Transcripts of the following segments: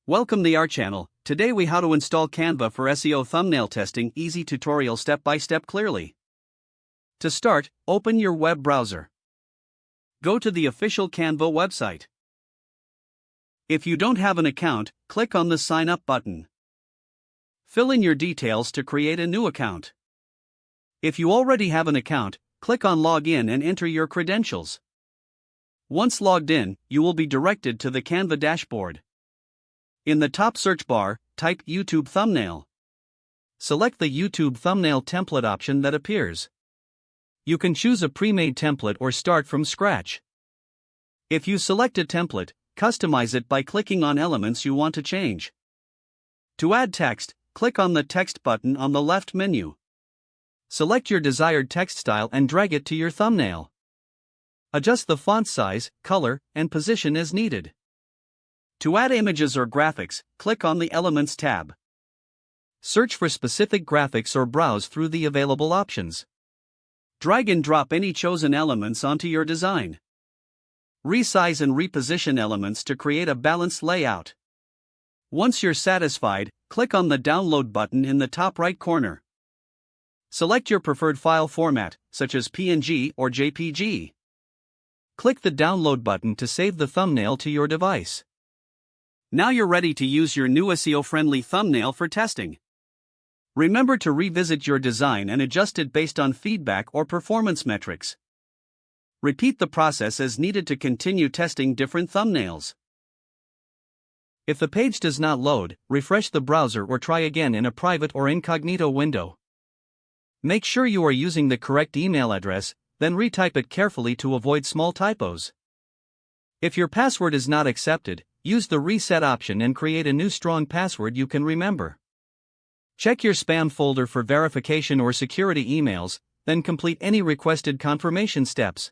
Welcome to our channel. Today we how to install Canva for SEO thumbnail testing. Easy tutorial step by step clearly. To start, open your web browser. Go to the official Canva website. If you don't have an account, click on the sign up button. Fill in your details to create a new account. If you already have an account, click on log in and enter your credentials. Once logged in, you will be directed to the Canva dashboard. In the top search bar, type YouTube thumbnail. Select the YouTube thumbnail template option that appears. You can choose a pre-made template or start from scratch. If you select a template, customize it by clicking on elements you want to change. To add text, click on the text button on the left menu. Select your desired text style and drag it to your thumbnail. Adjust the font size, color, and position as needed. To add images or graphics, click on the Elements tab. Search for specific graphics or browse through the available options. Drag and drop any chosen elements onto your design. Resize and reposition elements to create a balanced layout. Once you're satisfied, click on the Download button in the top right corner. Select your preferred file format, such as PNG or JPG. Click the Download button to save the thumbnail to your device. Now you're ready to use your new SEO-friendly thumbnail for testing. Remember to revisit your design and adjust it based on feedback or performance metrics. Repeat the process as needed to continue testing different thumbnails. If the page does not load, refresh the browser or try again in a private or incognito window. Make sure you are using the correct email address, then retype it carefully to avoid small typos. If your password is not accepted, use the reset option and create a new strong password you can remember. Check your spam folder for verification or security emails, then complete any requested confirmation steps.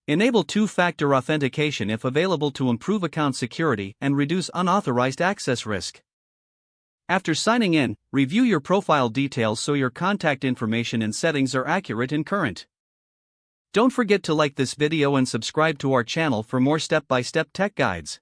Enable two-factor authentication if available to improve account security and reduce unauthorized access risk. After signing in, review your profile details so your contact information and settings are accurate and current. Don't forget to like this video and subscribe to our channel for more step-by-step tech guides.